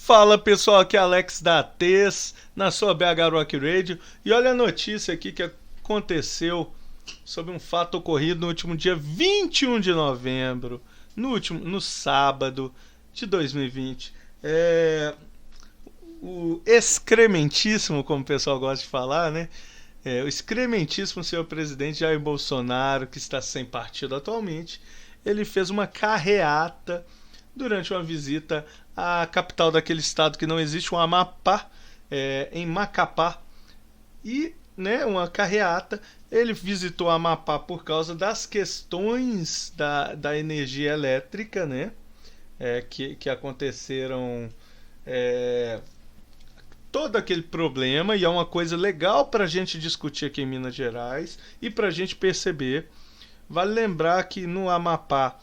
Fala pessoal, aqui é Alex da ATES, na sua BH Rock Radio. E olha a notícia aqui que aconteceu sobre um fato ocorrido no último dia 21 de novembro, no sábado de 2020. O excrementíssimo, como o pessoal gosta de falar, né? O excrementíssimo senhor presidente Jair Bolsonaro, que está sem partido atualmente, ele fez uma carreata durante uma visita à capital daquele estado que não existe, o Amapá, em Macapá. E, né, uma carreata. Ele visitou Amapá por causa das questões da energia elétrica, né, que aconteceram, é, todo aquele problema, e é uma coisa legal para a gente discutir aqui em Minas Gerais e para a gente perceber. Vale lembrar que no Amapá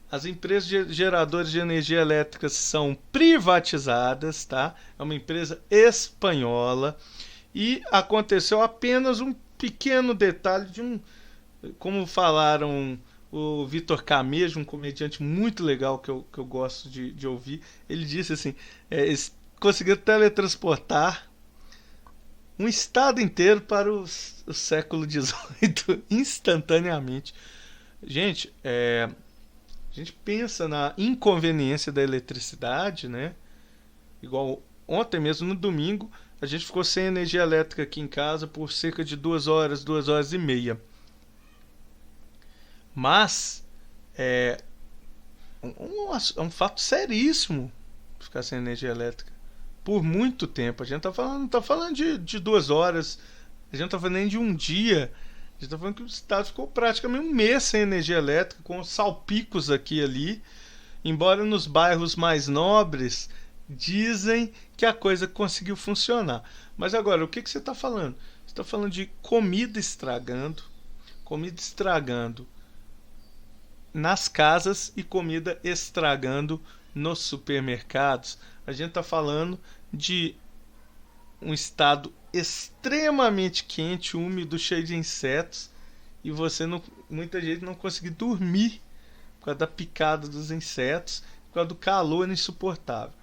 as empresas geradoras de energia elétrica são privatizadas, tá? É uma empresa espanhola e aconteceu apenas um pequeno detalhe como falaram o Vitor Camejo, um comediante muito legal que eu gosto de ouvir. Ele disse assim: eles conseguiram teletransportar um estado inteiro para o século XVIII instantaneamente. Gente, a gente pensa na inconveniência da eletricidade, né? Igual ontem mesmo, no domingo, a gente ficou sem energia elétrica aqui em casa por cerca de 2 horas, 2 horas e meia. Mas é um fato seríssimo ficar sem energia elétrica por muito tempo. A gente não tá falando de 2 horas, a gente não tá falando nem de um dia. A gente tá falando que o estado ficou praticamente um mês sem energia elétrica, com salpicos aqui e ali. Embora nos bairros mais nobres dizem que a coisa conseguiu funcionar. Mas agora, o que você está falando? Você está falando de comida estragando nas casas e comida estragando nos supermercados. A gente está falando de um estado extremamente quente, úmido, cheio de insetos, e você não, muita gente não consegue dormir por causa da picada dos insetos, por causa do calor insuportável.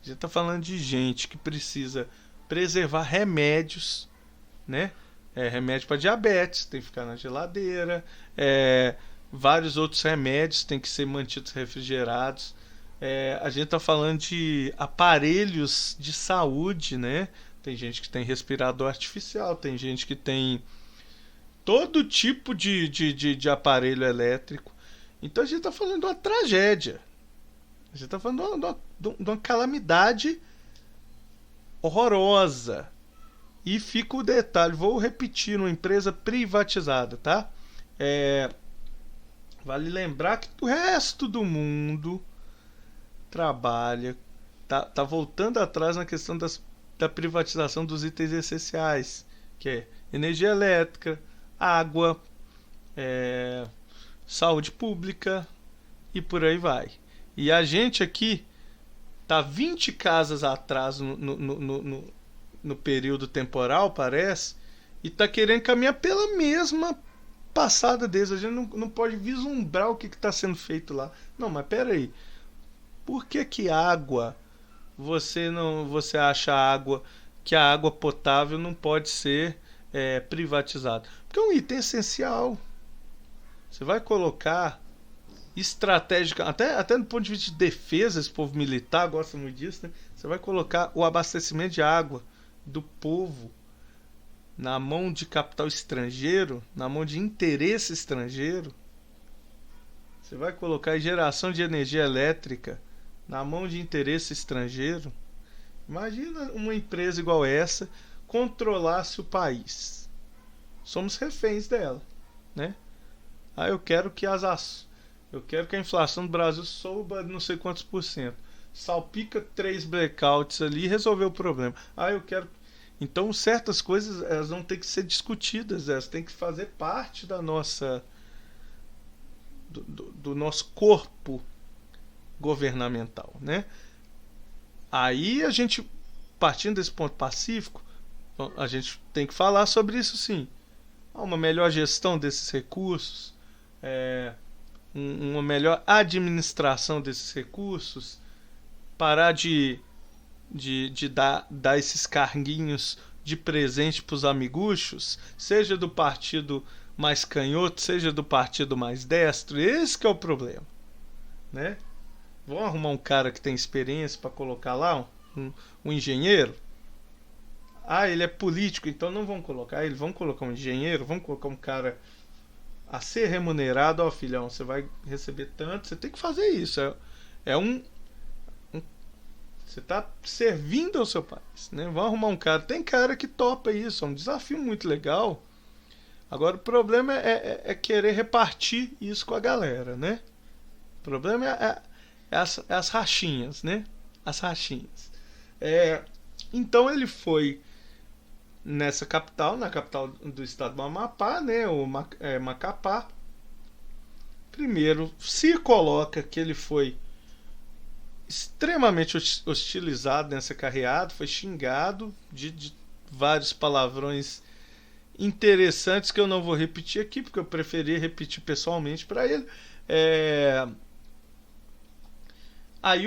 A gente está falando de gente que precisa preservar remédios, né? Remédio para diabetes tem que ficar na geladeira, vários outros remédios têm que ser mantidos refrigerados. A gente está falando de aparelhos de saúde, né? Tem gente que tem respirador artificial, tem gente que tem todo tipo de aparelho elétrico. Então a gente está falando de uma tragédia. A gente está falando de uma calamidade horrorosa. E fica o detalhe, vou repetir, uma empresa privatizada, tá? Vale lembrar que o resto do mundo trabalha, tá voltando atrás na questão da privatização dos itens essenciais, que é energia elétrica, água, saúde pública e por aí vai. E a gente aqui tá 20 casas atrás no período temporal, parece, e tá querendo caminhar pela mesma passada deles. A gente não pode vislumbrar o que está sendo feito lá. Não, mas pera aí. Por que água você acha que a água potável não pode ser privatizada? Porque é um item essencial. Você vai colocar estratégica, até do ponto de vista de defesa, esse povo militar gosta muito disso, né? Você vai colocar o abastecimento de água do povo na mão de capital estrangeiro, na mão de interesse estrangeiro. Você vai colocar a geração de energia elétrica na mão de interesse estrangeiro. Imagina uma empresa igual essa controlasse o país. Somos reféns dela, né? Eu quero que a inflação do Brasil suba não sei quantos por cento. Salpica 3 blackouts ali e resolveu o problema. Eu quero. Então certas coisas elas não têm que ser discutidas, elas têm que fazer parte da nossa do nosso corpo governamental, né? Aí a gente, partindo desse ponto pacífico, a gente tem que falar sobre isso, sim. Uma melhor gestão desses recursos, uma melhor administração desses recursos, parar de dar esses carguinhos de presente para os amiguchos, seja do partido mais canhoto, seja do partido mais destro. Esse que é o problema, né? Vão arrumar um cara que tem experiência para colocar lá, um engenheiro. Ah, ele é político, então não vão colocar ele. Vão colocar um engenheiro, vão colocar um cara a ser remunerado. Ó, filhão, você vai receber tanto, você tem que fazer isso. É você está servindo ao seu país, né? Vão arrumar um cara. Tem cara que topa isso, é um desafio muito legal. Agora o problema é querer repartir isso com a galera, né? O problema é as rachinhas, né? As rachinhas. Então ele foi nessa capital, na capital do estado do Amapá, né? O Macapá. Primeiro se coloca que ele foi extremamente hostilizado nessa carreata, foi xingado de vários palavrões interessantes que eu não vou repetir aqui, porque eu preferi repetir pessoalmente para ele. Aí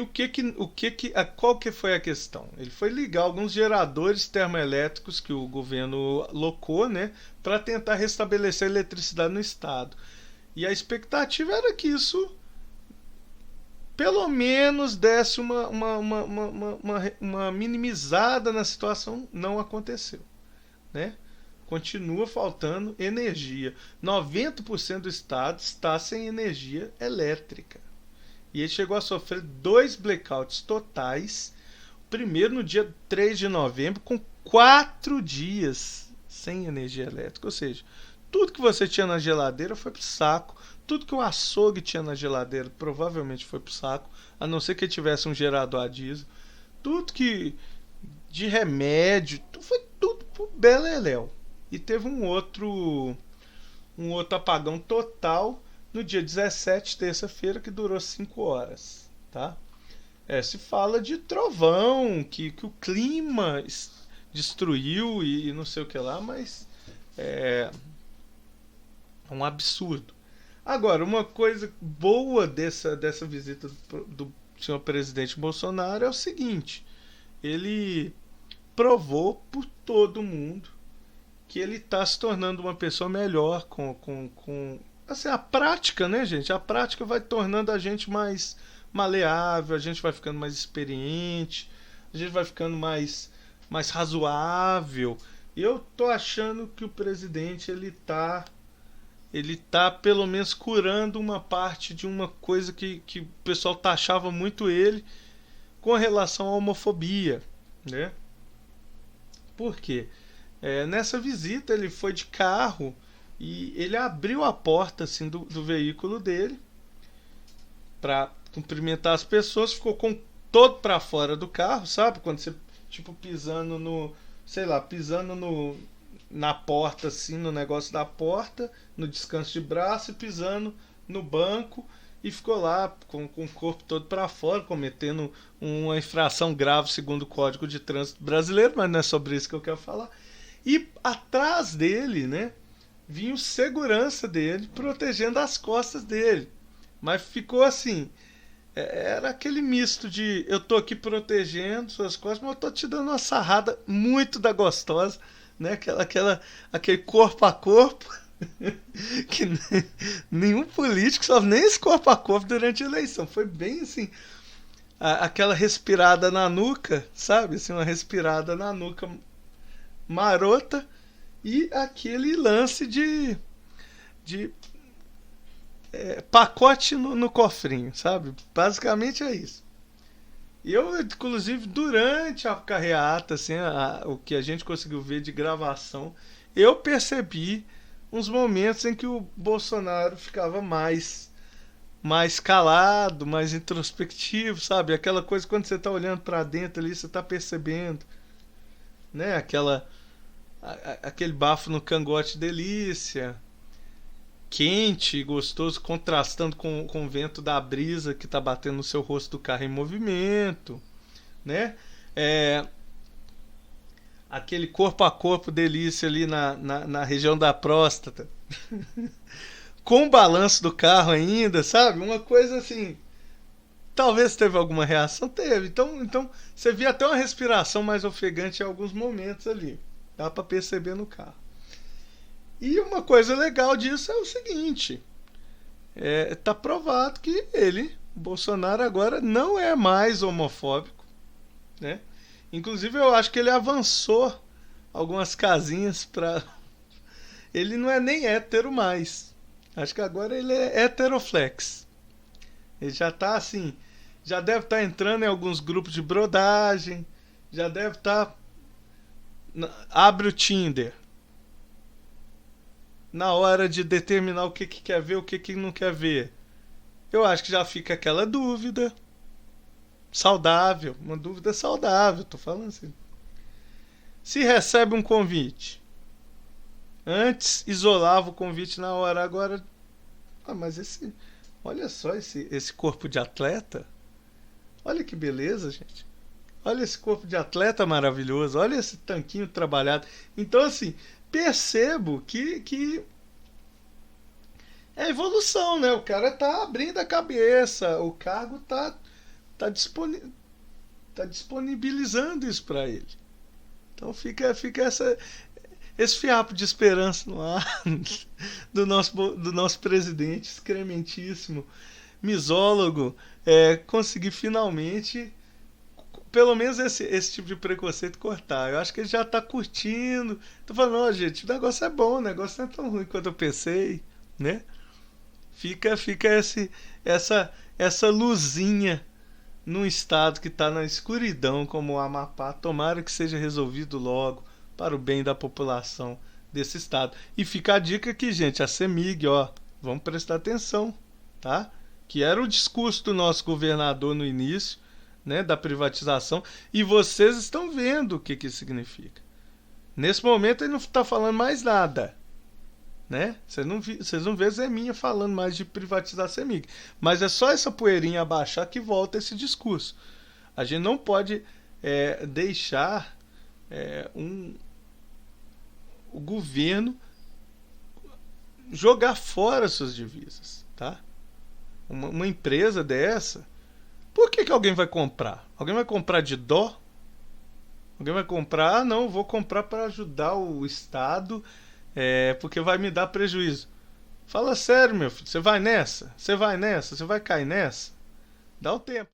qual que foi a questão? Ele foi ligar alguns geradores termoelétricos que o governo locou, né, para tentar restabelecer a eletricidade no estado. E a expectativa era que isso pelo menos desse uma minimizada na situação. Não aconteceu, né? Continua faltando energia. 90% do estado está sem energia elétrica. E ele chegou a sofrer 2 blackouts totais. O primeiro no dia 3 de novembro, com 4 dias sem energia elétrica. Ou seja, tudo que você tinha na geladeira foi pro saco. Tudo que o açougue tinha na geladeira provavelmente foi pro saco. A não ser que tivesse um gerador a diesel. Tudo que de remédio, foi tudo pro beleléu. E teve um outro apagão total no dia 17, terça-feira, que durou 5 horas. Tá? Se fala de trovão, que o clima destruiu e não sei o que lá, mas é um absurdo. Agora, uma coisa boa dessa visita do senhor presidente Bolsonaro é o seguinte: ele provou por todo mundo que ele está se tornando uma pessoa melhor com assim, a prática, né, gente? A prática vai tornando a gente mais maleável, a gente vai ficando mais experiente, a gente vai ficando mais razoável. E eu tô achando que o presidente ele tá pelo menos curando uma parte de uma coisa que o pessoal taxava muito ele com relação à homofobia, né? Por quê? Nessa visita ele foi de carro e ele abriu a porta assim, do veículo dele para cumprimentar as pessoas, ficou com todo para fora do carro, sabe? Quando você tipo pisando na porta assim, no negócio da porta, no descanso de braço, e pisando no banco, e ficou lá com o corpo todo para fora, cometendo uma infração grave segundo o Código de Trânsito Brasileiro, mas não é sobre isso que eu quero falar. E atrás dele, né, vinha o segurança dele protegendo as costas dele. Mas ficou assim, era aquele misto de eu tô aqui protegendo suas costas, mas eu tô te dando uma sarrada muito da gostosa, né? Aquele corpo a corpo que nenhum político sofre nem esse corpo a corpo durante a eleição. Foi bem assim, aquela respirada na nuca, sabe? Assim, uma respirada na nuca marota e aquele lance de pacote no cofrinho, sabe? Basicamente é isso. E eu, inclusive, durante a carreata, assim, o que a gente conseguiu ver de gravação, eu percebi uns momentos em que o Bolsonaro ficava mais calado, mais introspectivo, sabe? Aquela coisa quando você está olhando para dentro ali, você está percebendo, né? Aquele bafo no cangote delícia, quente e gostoso, contrastando com o vento da brisa que está batendo no seu rosto do carro em movimento, né? Aquele corpo a corpo delícia ali na região da próstata, com o balanço do carro ainda, sabe? Uma coisa assim, Talvez teve alguma reação, teve. Então você via até uma respiração mais ofegante em alguns momentos ali. Dá para perceber no carro. E uma coisa legal disso é o seguinte: tá provado que o Bolsonaro agora não é mais homofóbico, né? Inclusive eu acho que ele avançou algumas casinhas para ele não é nem hétero mais. Acho que agora ele é heteroflex. Ele já tá assim, já deve estar entrando em alguns grupos de brodagem, já deve estar abre o Tinder. Na hora de determinar o que quer ver, o que não quer ver. Eu acho que já fica aquela dúvida saudável, uma dúvida saudável, tô falando assim. Se recebe um convite, antes isolava o convite na hora, agora, mas olha só esse corpo de atleta. Olha que beleza, gente. Olha esse corpo de atleta maravilhoso. Olha esse tanquinho trabalhado. Então, assim, percebo que é evolução, né? O cara tá abrindo a cabeça. O cargo tá disponibilizando isso para ele. Então fica esse fiapo de esperança no ar do nosso presidente excrementíssimo, misólogo, conseguir finalmente pelo menos esse tipo de preconceito cortar. Eu acho que ele já tá curtindo. Tô falando, gente, o negócio é bom, o negócio não é tão ruim quanto eu pensei, né? Fica essa luzinha num estado que está na escuridão como o Amapá. Tomara que seja resolvido logo para o bem da população desse estado. E fica a dica aqui, gente, a CEMIG, vamos prestar atenção, tá? Que era o discurso do nosso governador no início, né, da privatização, e vocês estão vendo o que isso significa. Nesse momento ele não está falando mais nada, né? Vocês não vê Zé Minha falando mais de privatizar a CEMIG, mas é só essa poeirinha abaixar que volta esse discurso. A gente não pode deixar o governo jogar fora suas divisas, tá? Uma empresa dessa, por que alguém vai comprar? Alguém vai comprar de dó? Alguém vai comprar? Não, vou comprar para ajudar o Estado, porque vai me dar prejuízo. Fala sério, meu filho. Você vai nessa? Você vai nessa? Você vai cair nessa? Dá o tempo.